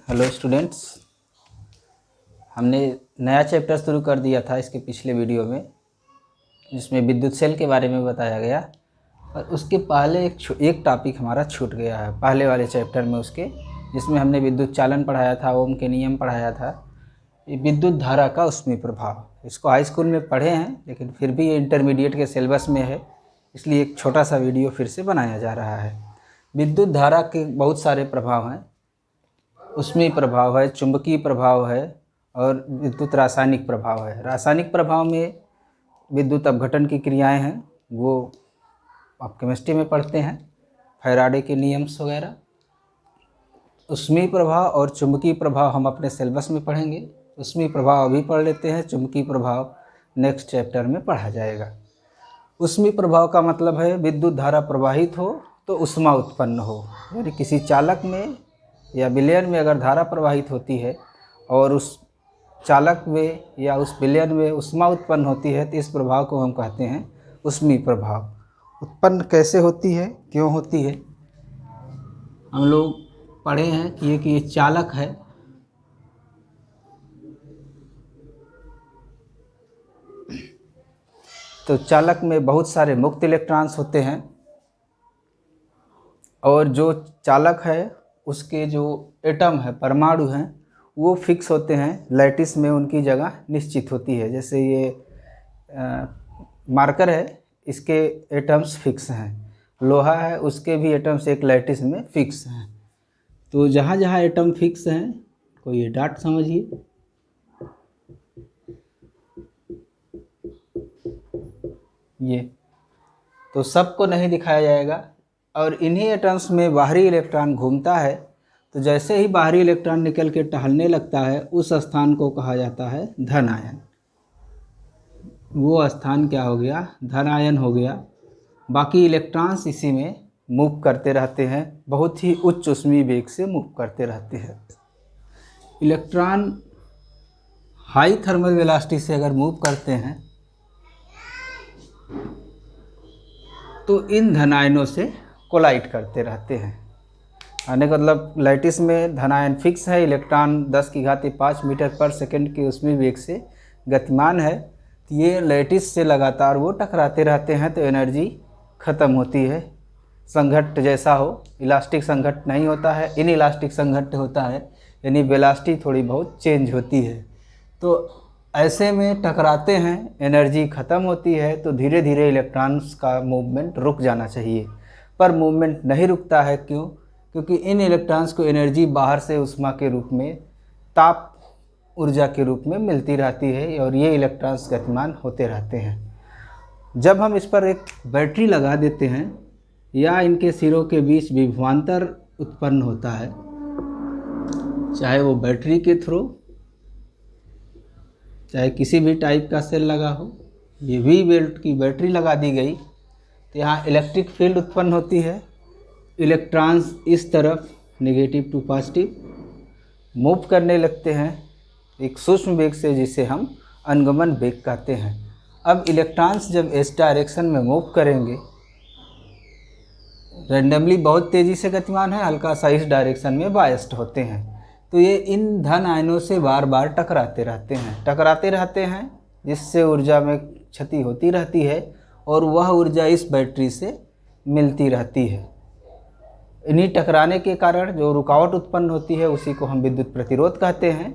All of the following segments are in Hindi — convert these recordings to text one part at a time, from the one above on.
हेलो स्टूडेंट्स, हमने नया चैप्टर शुरू कर दिया था इसके पिछले वीडियो में, जिसमें विद्युत सेल के बारे में बताया गया। और उसके पहले एक टॉपिक हमारा छूट गया है पहले वाले चैप्टर में उसके, जिसमें हमने विद्युत चालन पढ़ाया था, ओम के नियम पढ़ाया था, ये विद्युत धारा का उसमें प्रभाव। इसको हाई स्कूल में पढ़े हैं, लेकिन फिर भी ये इंटरमीडिएट के सिलेबस में है, इसलिए एक छोटा सा वीडियो फिर से बनाया जा रहा है। विद्युत धारा के बहुत सारे प्रभाव हैं, उसमें प्रभाव है, चुंबकीय प्रभाव है और विद्युत रासायनिक प्रभाव है। रासायनिक प्रभाव में विद्युत अपघटन की क्रियाएं हैं, वो आप केमिस्ट्री में पढ़ते हैं, फैराडे के नियम्स वगैरह। उसमें प्रभाव और चुंबकीय प्रभाव हम अपने सिलेबस में पढ़ेंगे। उसमें प्रभाव अभी पढ़ लेते हैं, चुंबकीय प्रभाव नेक्स्ट चैप्टर में पढ़ा जाएगा। उसमें प्रभाव का मतलब है विद्युत धारा प्रवाहित हो तो ऊष्मा उत्पन्न हो, यानी किसी चालक में या विलयन में अगर धारा प्रवाहित होती है और उस चालक में या उस विलयन में ऊष्मा उत्पन्न होती है, तो इस प्रभाव को हम कहते हैं ऊष्मीय प्रभाव। उत्पन्न कैसे होती है, क्यों होती है, हम लोग पढ़े हैं कि ये चालक है, तो चालक में बहुत सारे मुक्त इलेक्ट्रॉन्स होते हैं और जो चालक है उसके जो एटम है, परमाणु हैं, वो फिक्स होते हैं, लैटिस में उनकी जगह निश्चित होती है। जैसे ये मार्कर है, इसके एटम्स फिक्स हैं। लोहा है, उसके भी एटम्स एक लैटिस में फिक्स हैं। तो जहाँ जहाँ एटम फिक्स हैं, कोई ये डॉट समझिए, ये तो सबको नहीं दिखाया जाएगा। और इन्हीं एटम्स में बाहरी इलेक्ट्रॉन घूमता है, तो जैसे ही बाहरी इलेक्ट्रॉन निकल के टहलने लगता है, उस स्थान को कहा जाता है धन आयन। वो स्थान क्या हो गया, धन आयन हो गया। बाकी इलेक्ट्रॉन्स इसी में मूव करते रहते हैं, बहुत ही उच्च ऊष्मीय वेग से मूव करते रहते हैं। इलेक्ट्रॉन हाई थर्मल वेलोसिटी से अगर मूव करते हैं तो इन धन आयनों से कोलाइड करते रहते हैं। आने का मतलब लैटिस में धन आयन फिक्स है, इलेक्ट्रॉन 10⁵ मीटर पर सेकंड के ऊष्मीय वेग से गतिमान है, तो ये लैटिस से लगातार वो टकराते रहते हैं, तो एनर्जी ख़त्म होती है। संघट्ट जैसा हो, इलास्टिक संघट्ट नहीं होता है, इन इलास्टिक संघट्ट होता है, यानी वेलोसिटी थोड़ी बहुत चेंज होती है। तो ऐसे में टकराते हैं, एनर्जी ख़त्म होती है, तो धीरे धीरे इलेक्ट्रॉन्स का मूवमेंट रुक जाना चाहिए, पर मूवमेंट नहीं रुकता है। क्यों? क्योंकि इन इलेक्ट्रॉन्स को एनर्जी बाहर से ऊष्मा के रूप में, ताप ऊर्जा के रूप में मिलती रहती है और ये इलेक्ट्रॉन्स गतिमान होते रहते हैं। जब हम इस पर एक बैटरी लगा देते हैं या इनके सिरों के बीच विभवांतर उत्पन्न होता है, चाहे वो बैटरी के थ्रू, चाहे किसी भी टाइप का सेल लगा हो, ये वी बेल्ट की बैटरी लगा दी गई, तो यहाँ इलेक्ट्रिक फील्ड उत्पन्न होती है। इलेक्ट्रॉन्स इस तरफ नेगेटिव टू पॉजिटिव मूव करने लगते हैं एक सूक्ष्म वेग से, जिसे हम अनुगमन वेग कहते हैं। अब इलेक्ट्रॉन्स जब इस डायरेक्शन में मूव करेंगे, रैंडमली बहुत तेज़ी से गतिमान है, हल्का सा इस डायरेक्शन में बायस्ड होते हैं, तो ये इन धन आयनों से बार बार टकराते रहते हैं, जिससे ऊर्जा में क्षति होती रहती है और वह ऊर्जा इस बैटरी से मिलती रहती है। इन्हीं टकराने के कारण जो रुकावट उत्पन्न होती है, उसी को हम विद्युत प्रतिरोध कहते हैं,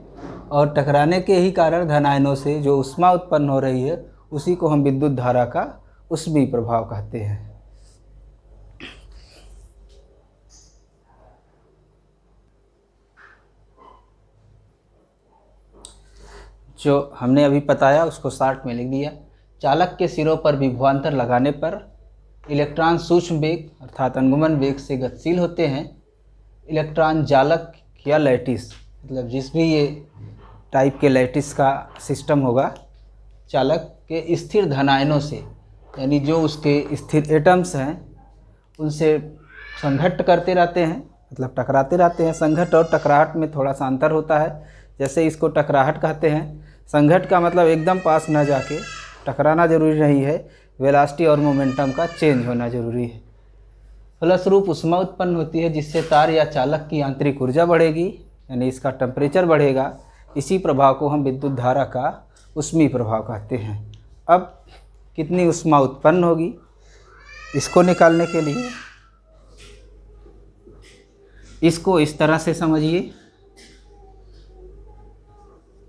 और टकराने के ही कारण धन आयनों से जो ऊष्मा उत्पन्न हो रही है, उसी को हम विद्युत धारा का ऊष्मीय प्रभाव कहते हैं। जो हमने अभी बताया उसको शॉर्ट में लिख दिया। चालक के सिरों पर विभवांतर लगाने पर इलेक्ट्रॉन सूक्ष्म वेग अर्थात अनुगमन वेग से गतिशील होते हैं। इलेक्ट्रॉन जालक या लैटिस, मतलब जिस भी ये टाइप के लैटिस का सिस्टम होगा, चालक के स्थिर धन आयनों से, यानी जो उसके स्थिर एटम्स हैं, उनसे संघट्ट करते रहते हैं, मतलब टकराते रहते हैं। संघट्ट और टकराहट में थोड़ा सा अंतर होता है। जैसे इसको टकराहट कहते हैं, संघट्ट का मतलब एकदम पास न जाके टकराना जरूरी नहीं है, वेलोसिटी और मोमेंटम का चेंज होना जरूरी है। फलस्वरूप ऊष्मा उत्पन्न होती है, जिससे तार या चालक की आंतरिक ऊर्जा बढ़ेगी यानी इसका टेम्परेचर बढ़ेगा, इसी प्रभाव को हम विद्युत धारा का ऊष्मीय प्रभाव कहते हैं। अब कितनी ऊष्मा उत्पन्न होगी, इसको निकालने के लिए इसको इस तरह से समझिए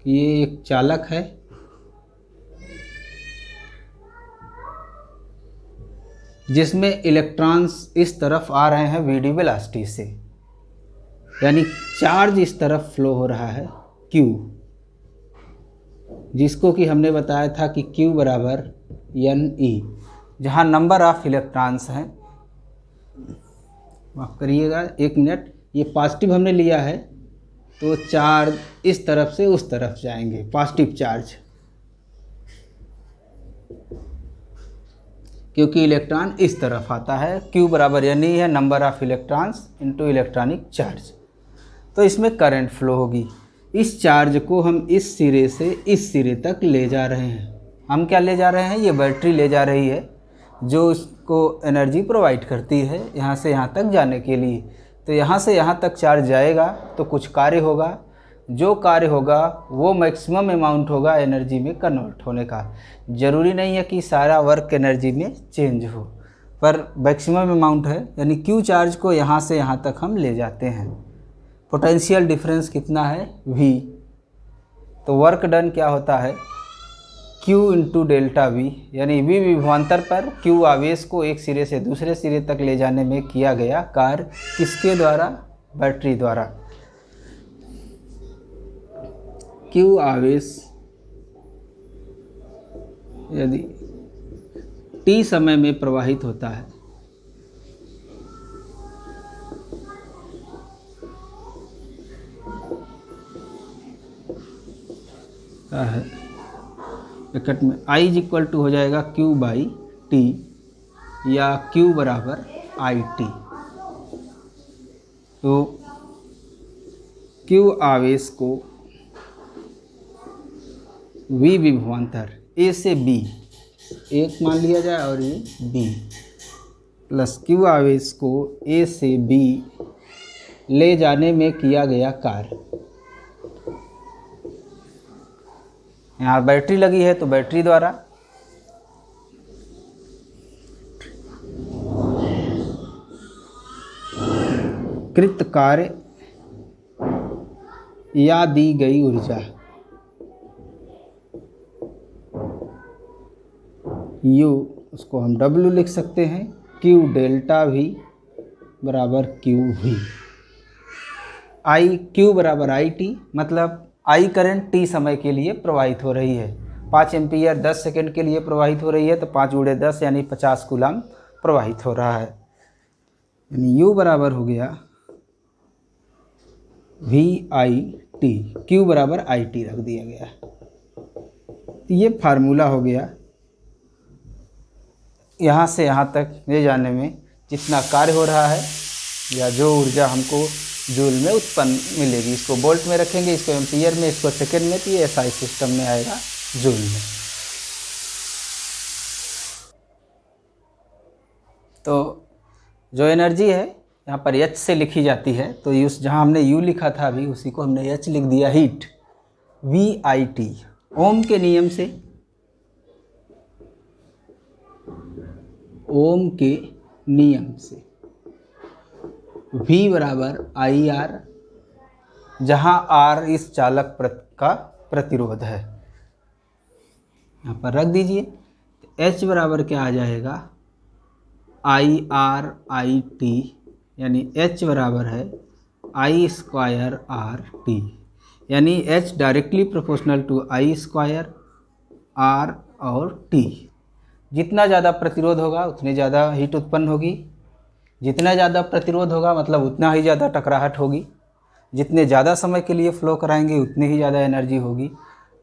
कि ये एक चालक है, जिसमें इलेक्ट्रॉन्स इस तरफ आ रहे हैं वीडी वेलोसिटी से, यानी चार्ज इस तरफ फ्लो हो रहा है Q, जिसको कि हमने बताया था कि Q बराबर NE, जहाँ नंबर ऑफ इलेक्ट्रॉन्स हैं। माफ़ करिएगा 1 मिनट, ये पॉजिटिव हमने लिया है तो चार्ज इस तरफ से उस तरफ जाएंगे, पॉजिटिव चार्ज, क्योंकि इलेक्ट्रॉन इस तरफ आता है। Q बराबर NE है, number of electrons into electronic charge. तो इसमें करंट फ्लो होगी। इस चार्ज को हम इस सिरे से इस सिरे तक ले जा रहे हैं। हम क्या ले जा रहे हैं, ये बैटरी ले जा रही है जो इसको एनर्जी प्रोवाइड करती है यहाँ से यहाँ तक जाने के लिए। तो यहाँ से यहाँ तक चार्ज जाएगा तो कुछ कार्य होगा, जो कार्य होगा वो मैक्सिमम अमाउंट होगा एनर्जी में कन्वर्ट होने का। ज़रूरी नहीं है कि सारा वर्क एनर्जी में चेंज हो, पर मैक्सिमम अमाउंट है, यानी Q चार्ज को यहाँ से यहाँ तक हम ले जाते हैं। पोटेंशियल डिफरेंस कितना है, V। तो वर्क डन क्या होता है, Q इंटू डेल्टा V, यानी V विभवांतर पर Q आवेश को एक सिरे से दूसरे सिरे तक ले जाने में किया गया कार्य, किसके द्वारा, बैटरी द्वारा। Q आवेश यदि t समय में प्रवाहित होता है ब्रैकेट में I इक्वल टू हो जाएगा Q बाई T, या Q बराबर IT। तो Q आवेश को V विभवांतर A से B, एक मान लिया जाए और ये B, प्लस Q आवेश को A से B ले जाने में किया गया कार्य। यहाँ बैटरी लगी है तो बैटरी द्वारा, कृत कार्य या दी गई ऊर्जा U, उसको हम W लिख सकते हैं, Q डेल्टा V बराबर QV। Q बराबर IT, मतलब I करंट T समय के लिए प्रवाहित हो रही है। 5 एम्पीयर 10 सेकेंड के लिए प्रवाहित हो रही है, तो 5 गुणे 10 यानी 50 कूलम प्रवाहित हो रहा है। यानी U बराबर हो गया VIT, Q बराबर IT रख दिया गया। तो ये फार्मूला हो गया। यहाँ से यहाँ तक ले जाने में जितना कार्य हो रहा है या जो ऊर्जा हमको जूल में उत्पन्न मिलेगी, इसको वोल्ट में रखेंगे, इसको एम्पीयर में, इसको सेकेंड में, तो ये SI सिस्टम में आएगा जूल में। तो जो एनर्जी है यहाँ पर H से लिखी जाती है, तो उस जहाँ हमने U लिखा था अभी, उसी को हमने H लिख दिया, हीट, VIT। ओम के नियम से, ओम के नियम से V बराबर IR, जहाँ R इस चालक का प्रतिरोध है, यहाँ पर रख दीजिए। H बराबर क्या आ जाएगा, IRIT, यानी H बराबर है I स्क्वायर RT, यानी H directly proportional to I square R और T। जितना ज़्यादा प्रतिरोध होगा उतनी ज़्यादा हीट उत्पन्न होगी, जितना ज़्यादा प्रतिरोध होगा मतलब उतना ही ज़्यादा टकराहट होगी, जितने ज़्यादा समय के लिए फ्लो कराएंगे उतनी ही ज़्यादा एनर्जी होगी।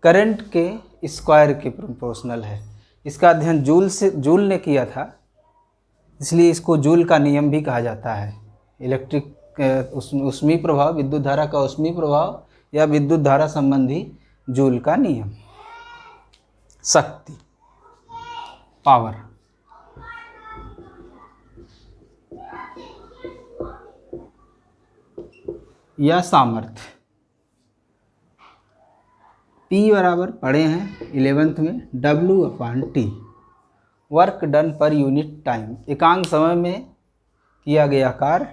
करंट के स्क्वायर के प्रोपोर्शनल है। इसका अध्ययन जूल ने किया था, इसलिए इसको जूल का नियम भी कहा जाता है। इलेक्ट्रिक ऊष्मीय प्रभाव, विद्युत धारा का ऊष्मीय प्रभाव या विद्युत धारा संबंधी जूल का नियम। शक्ति, पावर, या सामर्थ्य, P बराबर पढ़े हैं 11th में W/T, work done per unit time, एकांक समय में किया गया कार्य,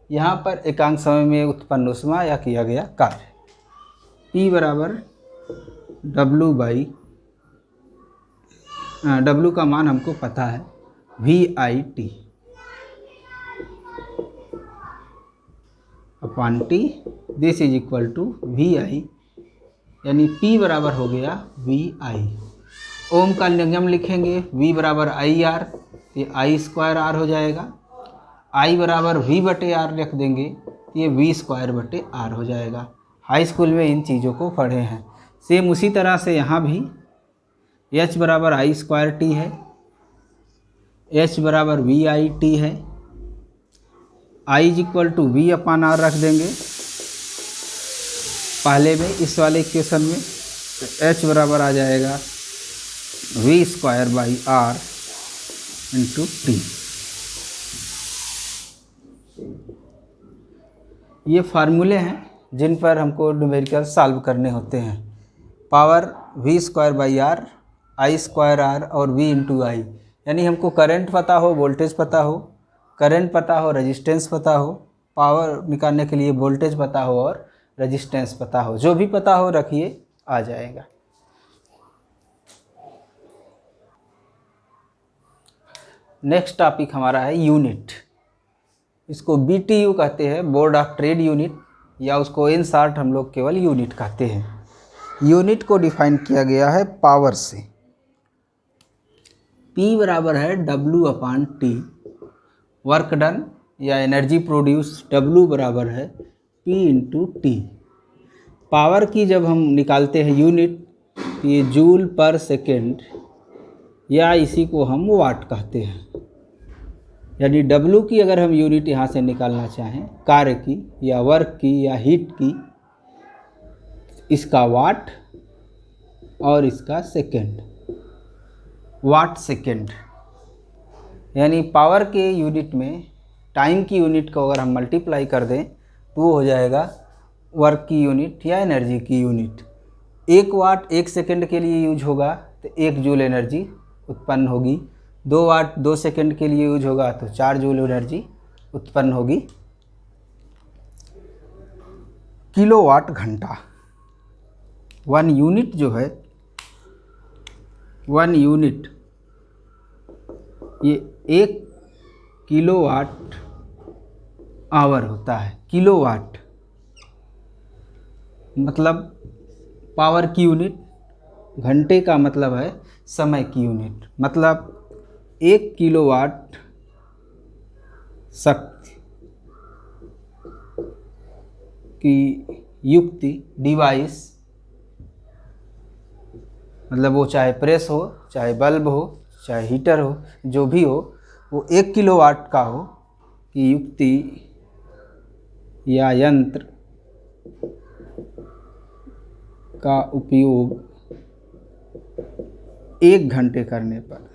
यहाँ पर एकांक समय में उत्पन्न ऊष्मा या किया गया कार्य। P बराबर W का मान हमको पता है VIT upon T, this is equal to VI, यानी P बराबर हो गया VI। ओम का नियम लिखेंगे, V बराबर IR, ये I²R हो जाएगा। I बराबर V/R रख देंगे, ये V²/R हो जाएगा। हाई स्कूल में इन चीज़ों को पढ़े हैं। सेम उसी तरह से यहाँ भी H बराबर I²T है, H बराबर VIT है, I is equal to V/R रख देंगे पहले में, इस वाले इक्वेशन में H बराबर आ जाएगा V²/R इंटू T। ये फार्मूले हैं जिन पर हमको न्यूमेरिकल सॉल्व करने होते हैं। पावर V²/R, I²R और V इंटू I, यानी हमको करंट पता हो, वोल्टेज पता हो, करंट पता हो, रेजिस्टेंस पता हो, पावर निकालने के लिए वोल्टेज पता हो और रेजिस्टेंस पता हो, जो भी पता हो रखिए आ जाएगा। नेक्स्ट टॉपिक हमारा है यूनिट। इसको BTU कहते हैं, बोर्ड ऑफ ट्रेड यूनिट, या उसको इन शॉर्ट हम लोग केवल यूनिट कहते हैं। यूनिट को डिफाइन किया गया है पावर से। P बराबर है W/T, वर्क डन या एनर्जी प्रोड्यूस W बराबर है P इंटू T। पावर की जब हम निकालते हैं यूनिट, तो ये जूल पर सेकेंड या इसी को हम वाट कहते हैं। यानी W की अगर हम यूनिट यहाँ से निकालना चाहें, कार्य की या वर्क की या हीट की, इसका वाट और इसका सेकेंड, वाट सेकेंड। यानी पावर के यूनिट में टाइम की यूनिट को अगर हम मल्टीप्लाई कर दें तो वो हो जाएगा वर्क की यूनिट या एनर्जी की यूनिट। 1 वाट 1 सेकेंड के लिए यूज होगा तो 1 जूल एनर्जी उत्पन्न होगी। 2 वाट 2 सेकेंड के लिए यूज होगा तो 4 जूल एनर्जी उत्पन्न होगी। किलोवाट घंटा, 1 यूनिट जो है, 1 यूनिट ये 1 किलोवाट आवर होता है। किलोवाट मतलब पावर की यूनिट, घंटे का मतलब है समय की यूनिट। मतलब 1 किलोवाट शक्ति की युक्ति डिवाइस, मतलब वो चाहे प्रेस हो, चाहे बल्ब हो, चाहे हीटर हो, जो भी हो, वो 1 किलोवाट का हो कि युक्ति या यंत्र का उपयोग 1 घंटे करने पर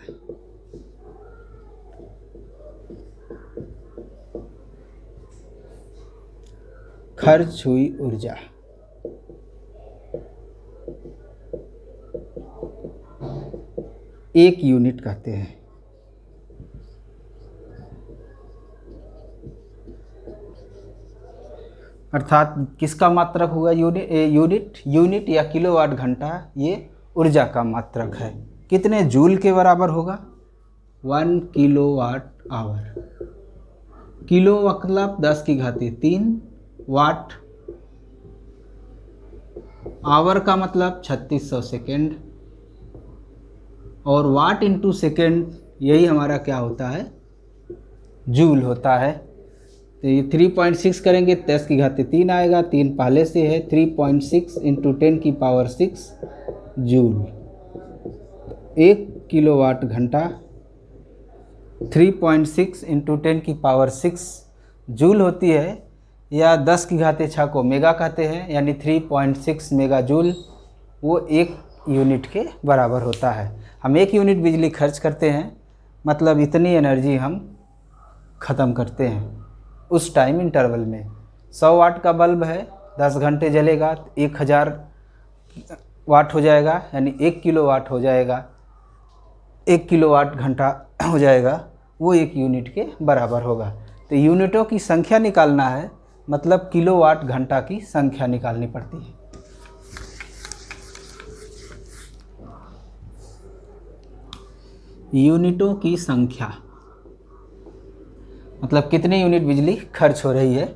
खर्च हुई ऊर्जा। एक यूनिट कहते हैं। अर्थात किसका मात्रक हुआ यूनिट या किलोवाट घंटा, ये ऊर्जा का मात्रक है। कितने जूल के बराबर होगा? 1 किलोवाट आवर। किलो मतलब 10⁻³ वाट, आवर का मतलब 3600 सेकेंड, और वाट इंटू सेकेंड यही हमारा क्या होता है? जूल होता है। तो ये 3.6 करेंगे 10⁻³ आएगा, 3 पहले से है, 3.6 इंटू 10⁻6 जूल। 1 किलोवाट घंटा 3.6 इंटू 10⁻6 जूल होती है, या 10⁻6 को मेगा कहते हैं, यानी 3.6 मेगा जूल वो 1 यूनिट के बराबर होता है। हम 1 यूनिट बिजली खर्च करते हैं, मतलब इतनी एनर्जी हम ख़त्म करते हैं उस टाइम इंटरवल में। 100 वाट का बल्ब है, 10 घंटे जलेगा, 1000 वाट हो जाएगा, यानी 1 किलोवाट हो जाएगा, 1 किलोवाट घंटा हो जाएगा, वो 1 यूनिट के बराबर होगा। तो यूनिटों की संख्या निकालना है, मतलब किलोवाट घंटा की संख्या निकालनी पड़ती है। यूनिटों की संख्या मतलब कितनी यूनिट बिजली खर्च हो रही है।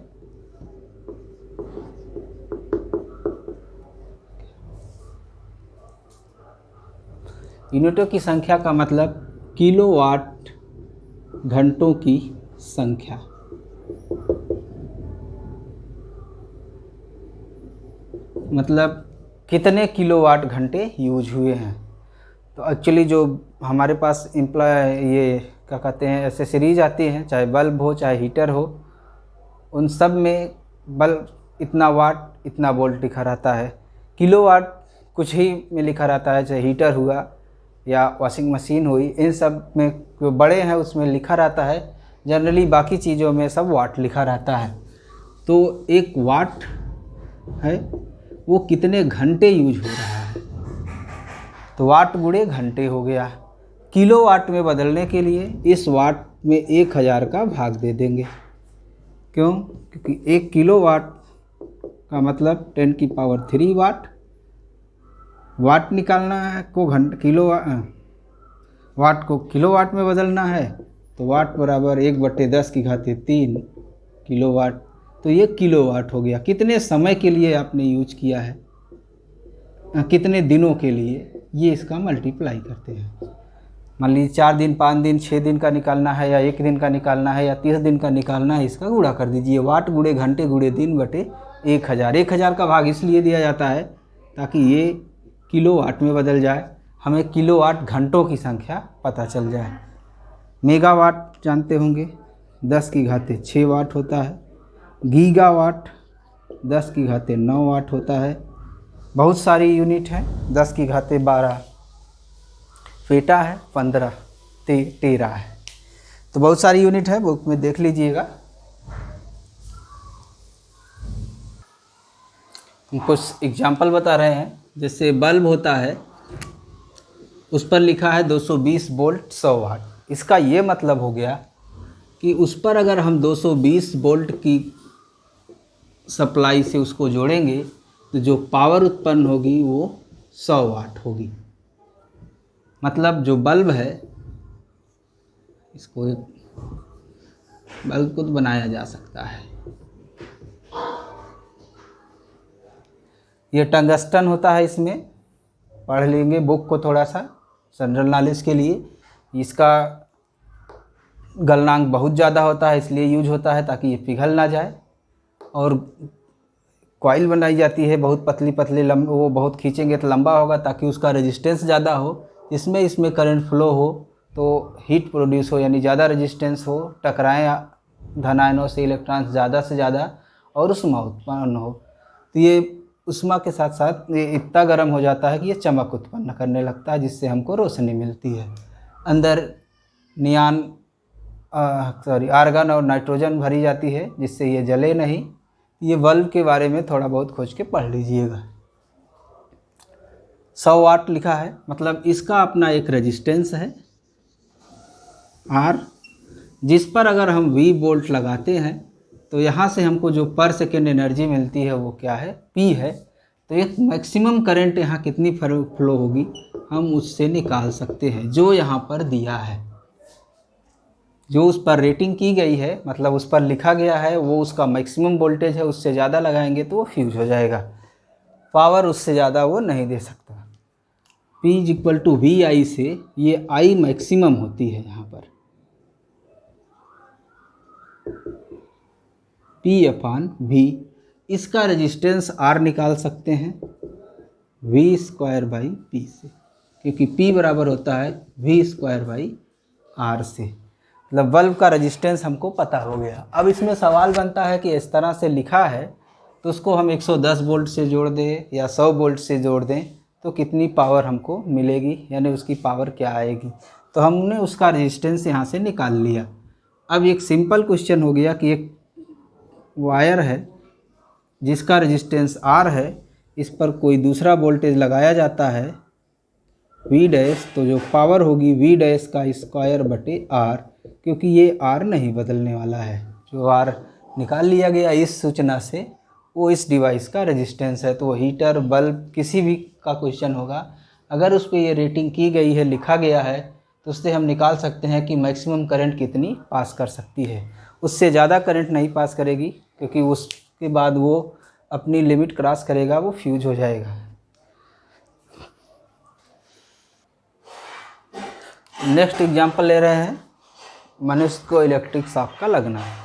यूनिटों की संख्या का मतलब किलोवाट घंटों की संख्या। मतलब कितने किलोवाट घंटे यूज हुए हैं। तो एक्चुअली जो हमारे पास ये क्या कहते हैं एसेसरीज आती हैं, चाहे बल्ब हो चाहे हीटर हो, उन सब में बल्ब इतना वाट इतना वोल्ट लिखा रहता है। किलोवाट कुछ ही में लिखा रहता है, चाहे हीटर हुआ या वॉशिंग मशीन हुई, इन सब में जो बड़े हैं उसमें लिखा रहता है। जनरली बाकी चीज़ों में सब वाट लिखा रहता है। तो एक वाट है वो कितने घंटे यूज हो रहा है, तो वाट गुणे घंटे हो गया। किलोवाट में बदलने के लिए इस वाट में 1000 का भाग दे देंगे। क्यों? क्योंकि 1 किलोवाट का मतलब 10⁻³ वाट। वाट निकालना है को वाट को किलोवाट में बदलना है, तो वाट बराबर 1/10⁻³ किलोवाट। तो ये किलोवाट हो गया। कितने समय के लिए आपने यूज किया है, कितने दिनों के लिए, ये इसका मल्टीप्लाई करते हैं। मान लीजिए 4 दिन 5 दिन 6 दिन का निकालना है, या 1 दिन का निकालना है, या 30 दिन का निकालना है, इसका गुणा कर दीजिए। वाट गुणे घंटे गुणे दिन बटे 1000। 1000 का भाग इसलिए दिया जाता है ताकि ये किलोवाट में बदल जाए, हमें किलोवाट घंटों की संख्या पता चल जाए। मेगावाट जानते होंगे, 10⁻6 वाट होता है। गीगावाट 10⁻9 वाट होता है। बहुत सारी यूनिट हैं, 10⁻12 फेटा है, 15 टेरा है। तो बहुत सारी यूनिट है, बुक में देख लीजिएगा। हम कुछ एग्जाम्पल बता रहे हैं। जैसे बल्ब होता है, उस पर लिखा है 220 वोल्ट 100 वाट। इसका ये मतलब हो गया कि उस पर अगर हम 220 वोल्ट की सप्लाई से उसको जोड़ेंगे तो जो पावर उत्पन्न होगी वो 100 वाट होगी। मतलब जो बल्ब है, इसको बल्ब को तो बनाया जा सकता है। ये टंगस्टन होता है, इसमें पढ़ लेंगे बुक को थोड़ा सा जनरल नॉलेज के लिए। इसका गलनांक बहुत ज़्यादा होता है, इसलिए यूज होता है ताकि ये पिघल ना जाए। और कॉइल बनाई जाती है बहुत पतली पतली वो बहुत खींचेंगे तो लंबा होगा ताकि उसका रेजिस्टेंस ज़्यादा हो, इसमें करंट फ्लो हो तो हीट प्रोड्यूस हो, यानी ज़्यादा रेजिस्टेंस हो, टकराएं धन आयनों से इलेक्ट्रॉन्स ज़्यादा से ज़्यादा और उष्मा उत्पन्न हो। तो ये उष्मा के साथ साथ ये इतना गर्म हो जाता है कि ये चमक उत्पन्न करने लगता है, जिससे हमको रोशनी मिलती है। अंदर नियान आर्गन और नाइट्रोजन भरी जाती है जिससे ये जले नहीं। ये बल्ब के बारे में थोड़ा बहुत खोज के पढ़ लीजिएगा। 100 वाट लिखा है, मतलब इसका अपना एक रेजिस्टेंस है R, जिस पर अगर हम V वोल्ट लगाते हैं तो यहाँ से हमको जो पर सेकेंड एनर्जी मिलती है वो क्या है, P है। तो एक मैक्सिमम करंट यहाँ कितनी फ्लो होगी हम उससे निकाल सकते हैं, जो यहाँ पर दिया है, जो उस पर रेटिंग की गई है, मतलब उस पर लिखा गया है वो उसका मैक्सिमम वोल्टेज है। उससे ज़्यादा लगाएंगे तो वो फ्यूज हो जाएगा, पावर उससे ज़्यादा वो नहीं दे सकता। P = VI से ये I मैक्सिमम होती है। यहाँ पर P/V, इसका रेजिस्टेंस R निकाल सकते हैं V²/P से, क्योंकि P बराबर होता है V²/R से। मतलब बल्ब का रेजिस्टेंस हमको पता हो गया। अब इसमें सवाल बनता है कि इस तरह से लिखा है तो उसको हम 110 वोल्ट से जोड़ दें या 100 वोल्ट से जोड़ दें तो कितनी पावर हमको मिलेगी, यानी उसकी पावर क्या आएगी। तो हमने उसका रेजिस्टेंस यहाँ से निकाल लिया। अब एक सिंपल क्वेश्चन हो गया कि एक वायर है जिसका रेजिस्टेंस R है, इस पर कोई दूसरा वोल्टेज लगाया जाता है V डैश, तो जो पावर होगी V डैश का स्क्वायर बटे R, क्योंकि ये R नहीं बदलने वाला है। जो R निकाल लिया गया इस सूचना से वो इस डिवाइस का रेजिस्टेंस है। तो वो हीटर, बल्ब, किसी भी का क्वेश्चन होगा, अगर उस पर ये रेटिंग की गई है, लिखा गया है, तो उससे हम निकाल सकते हैं कि मैक्सिमम करंट कितनी पास कर सकती है। उससे ज़्यादा करंट नहीं पास करेगी, क्योंकि उसके बाद वो अपनी लिमिट क्रॉस करेगा, वो फ्यूज हो जाएगा। नेक्स्ट एग्जांपल ले रहे हैं, मनुष्य को इलेक्ट्रिक शॉक का लगना है।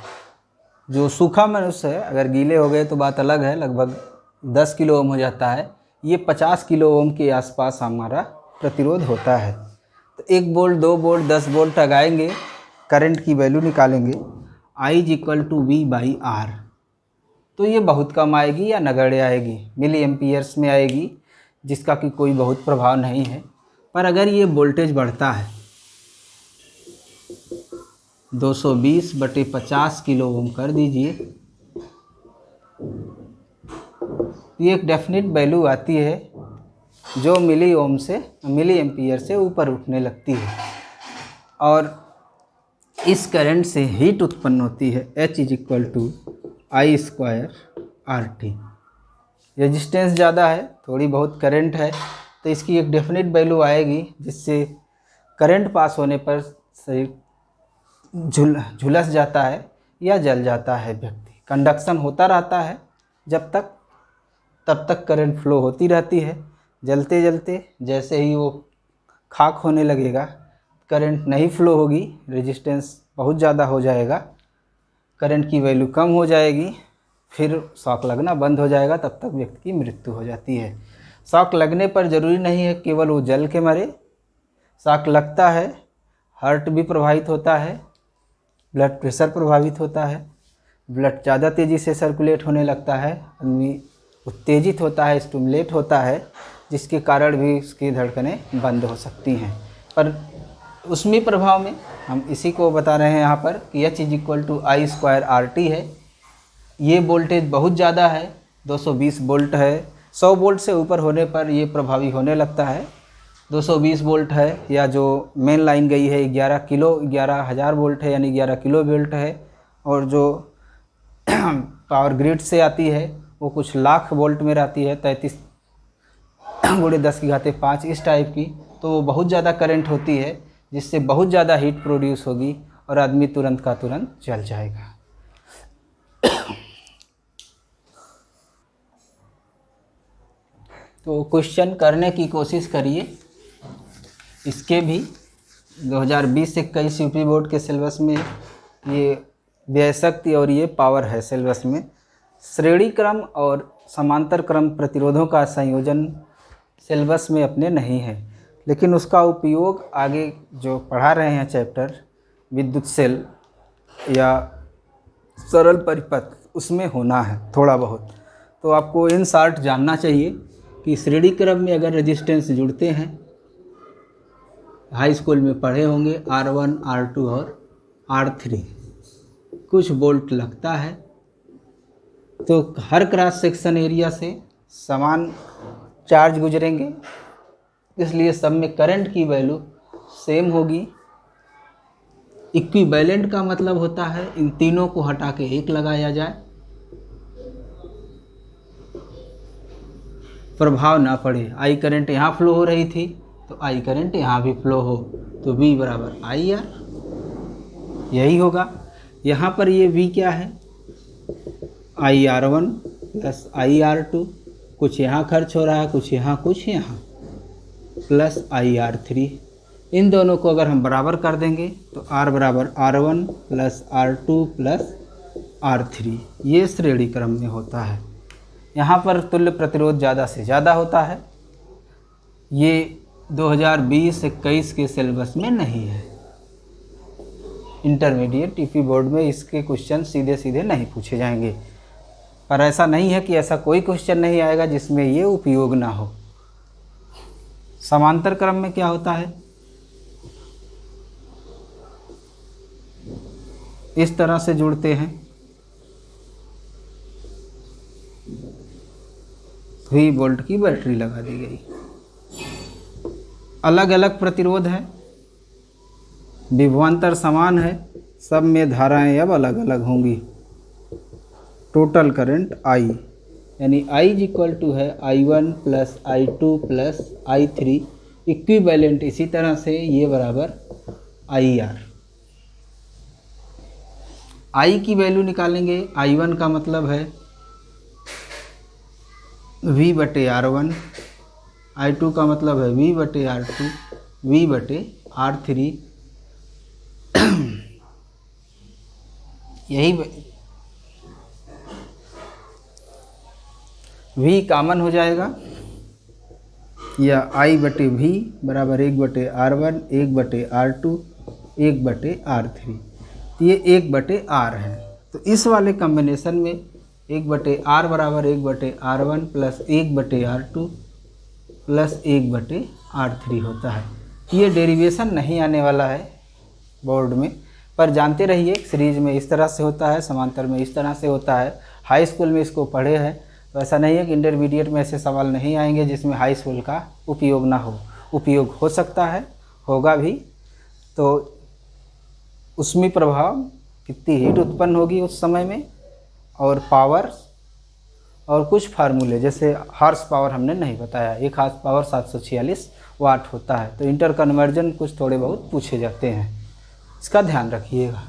जो सूखा मनुष्य है, अगर गीले हो गए तो बात अलग है, लगभग 10 किलो ओम हो जाता है। ये 50 किलो ओम के आसपास हमारा प्रतिरोध होता है। तो 1 वोल्ट, 2 वोल्ट, 10 वोल्ट लगाएंगे, करंट की वैल्यू निकालेंगे, I = V/R। तो ये बहुत कम आएगी या नगण्य आएगी, मिली एम्पियर्स में आएगी, जिसका कि कोई बहुत प्रभाव नहीं है। पर अगर ये वोल्टेज बढ़ता है 220/50 किलो ओम कर दीजिए, ये एक डेफिनेट वैल्यू आती है जो मिली एम्पियर से ऊपर उठने लगती है, और इस करंट से हीट उत्पन्न होती है, H = I²RT। रेजिस्टेंस ज़्यादा है, थोड़ी बहुत करंट है, तो इसकी एक डेफिनेट वैल्यू आएगी, जिससे करंट पास होने पर शरीर झुलस जाता है या जल जाता है व्यक्ति। कंडक्शन होता रहता है तब तक करंट फ्लो होती रहती है। जलते जलते जैसे ही वो खाक होने लगेगा, करंट नहीं फ्लो होगी, रेजिस्टेंस बहुत ज़्यादा हो जाएगा, करंट की वैल्यू कम हो जाएगी, फिर शॉक लगना बंद हो जाएगा, तब तक व्यक्ति की मृत्यु हो जाती है। शॉक लगने पर ज़रूरी नहीं है केवल वो जल के मरे, शॉक लगता है, हार्ट भी प्रभावित होता है, ब्लड प्रेशर प्रभावित होता है, ब्लड ज़्यादा तेज़ी से सर्कुलेट होने लगता है, आदमी उत्तेजित होता है, स्टिमुलेट होता है, जिसके कारण भी उसकी धड़कनें बंद हो सकती हैं। पर उसमें प्रभाव में हम इसी को बता रहे हैं यहाँ पर कि H = I²RT है। ये वोल्टेज बहुत ज़्यादा है, 220 वोल्ट है, 100 वोल्ट से ऊपर होने पर ये प्रभावी होने लगता है। 220 वोल्ट है, या जो मेन लाइन गई है 11,000 वोल्ट है, यानी 11 किलो वोल्ट है, और जो पावर ग्रिड से आती है वो कुछ लाख वोल्ट में रहती है, 33 × 10⁵ इस टाइप की। तो वो बहुत ज़्यादा करंट होती है, जिससे बहुत ज़्यादा हीट प्रोड्यूस होगी और आदमी तुरंत का तुरंत जल जाएगा। तो क्वेश्चन करने की कोशिश करिए, इसके भी 2020-21 यूपी बोर्ड के सिलेबस में ये व्यय शक्ति और ये पावर है सिलेबस में। श्रेणी क्रम और समांतर क्रम प्रतिरोधों का संयोजन सिलेबस में अपने नहीं है, लेकिन उसका उपयोग आगे जो पढ़ा रहे हैं चैप्टर विद्युत सेल या सरल परिपथ, उसमें होना है थोड़ा बहुत। तो आपको इन शॉर्ट जानना चाहिए कि श्रेणी क्रम में अगर रेजिस्टेंस जुड़ते हैं, हाई स्कूल में पढ़े होंगे, R1, R2 और R3, कुछ वोल्ट लगता है, तो हर क्रॉस सेक्शन एरिया से समान चार्ज गुजरेंगे, इसलिए सब में करंट की वैल्यू सेम होगी। इक्विवेलेंट का मतलब होता है इन तीनों को हटा के एक लगाया जाए, प्रभाव ना पड़े। आई करंट यहाँ फ्लो हो रही थी तो आई करंट यहाँ भी फ्लो हो, तो V = IR, यही होगा। यहाँ पर ये V क्या है, IR1 + IR2, कुछ यहाँ खर्च हो रहा है, कुछ यहाँ प्लस IR3। इन दोनों को अगर हम बराबर कर देंगे तो R = R1 + R2 + R3, ये श्रेणी क्रम में होता है। यहाँ पर तुल्य प्रतिरोध ज़्यादा से ज़्यादा होता है। ये 2020-21 के सिलेबस में नहीं है। इंटरमीडिएट यूपी बोर्ड में इसके क्वेश्चन सीधे सीधे नहीं पूछे जाएंगे, पर ऐसा नहीं है कि ऐसा कोई क्वेश्चन नहीं आएगा जिसमें ये उपयोग ना हो। समांतर क्रम में क्या होता है, इस तरह से जुड़ते हैं। V वोल्ट की बैटरी लगा दी गई। अलग अलग प्रतिरोध है, विभवांतर समान है, सब में धाराएं अब अलग अलग होंगी। टोटल करंट I यानी I इक्वल टू है I1 plus I2 plus I3 equivalent, इसी तरह से ये बराबर IR। I की वैल्यू निकालेंगे, I1 का मतलब है V बटे R1, I2 का मतलब है V बटे R2, V बटे R3। यही V कॉमन हो जाएगा, या I बटे V बराबर 1 बटे R1, 1 बटे R2, 1 बटे R3। तो ये 1 बटे R है। तो इस वाले कॉम्बिनेशन में 1 बटे R बराबर 1 बटे R1 प्लस 1 बटे R2 प्लस 1 बटे R3 होता है। ये डेरिवेशन नहीं आने वाला है बोर्ड में, पर जानते रहिए सीरीज में इस तरह से होता है, समांतर में इस तरह से होता है। हाई स्कूल में इसको पढ़े हैं, तो ऐसा नहीं है कि इंटरमीडिएट में ऐसे सवाल नहीं आएंगे जिसमें हाई स्कूल का उपयोग ना हो। उपयोग हो सकता है, होगा भी। तो उसमें प्रभाव कितनी हीट उत्पन्न होगी उस समय में, और पावर, और कुछ फार्मूले जैसे हॉर्स पावर हमने नहीं बताया, 1 हॉर्स पावर 746 वाट होता है। तो इंटर कन्वर्जन कुछ थोड़े बहुत पूछे जाते हैं, इसका ध्यान रखिएगा।